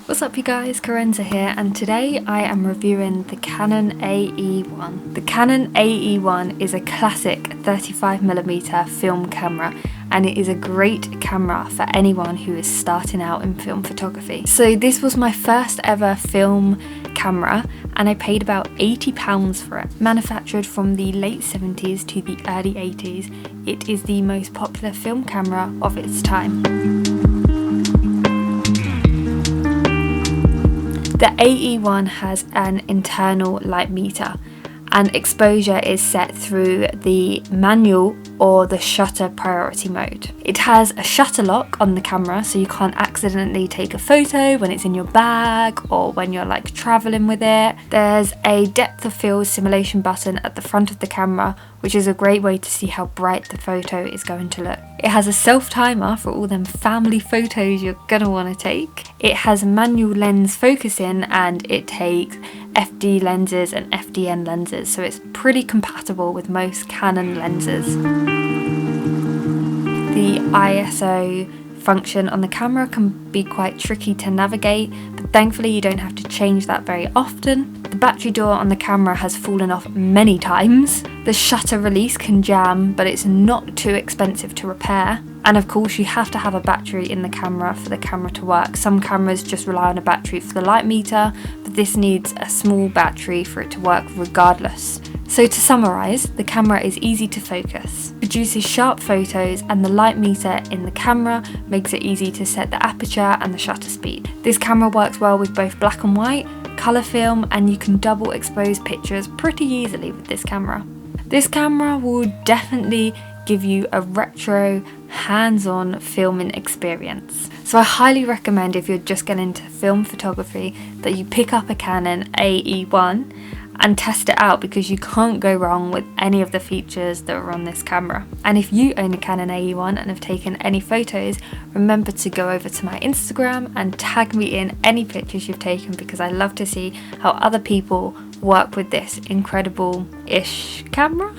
What's up you guys, Karenza here, and today I am reviewing the Canon AE-1. The Canon AE-1 is a classic 35mm film camera, and it is a great camera for anyone who is starting out in film photography. So this was my first ever film camera and I paid about £80 for it. Manufactured from the late 70s to the early 80s, it is the most popular film camera of its time. The AE-1 has an internal light meter, and exposure is set through the manual or the shutter priority mode. It has a shutter lock on the camera, so you can't accidentally take a photo when it's in your bag or when you're like traveling with it. There's a depth of field simulation button at the front of the camera, which is a great way to see how bright the photo is going to look. It has a self timer for all them family photos you're gonna want to take. It has manual lens focusing, and it takes FD lenses and FDN lenses, so it's pretty compatible with most Canon lenses. The ISO function on the camera can be quite tricky to navigate, but thankfully you don't have to change that very often. The battery door on the camera has fallen off many times. The shutter release can jam, but it's not too expensive to repair. And of course you have to have a battery in the camera for the camera to work. Some cameras just rely on a battery for the light meter, but this needs a small battery for it to work regardless. So to summarise, the camera is easy to focus, produces sharp photos, and the light meter in the camera makes it easy to set the aperture and the shutter speed. This camera works well with both black and white, colour film, and you can double expose pictures pretty easily with this camera. This camera will definitely give you a retro, hands-on filming experience. So I highly recommend, if you're just getting into film photography, that you pick up a Canon AE-1 and test it out, because you can't go wrong with any of the features that are on this camera. And if you own a Canon AE-1 and have taken any photos, remember to go over to my Instagram and tag me in any pictures you've taken, because I love to see how other people work with this incredible-ish camera.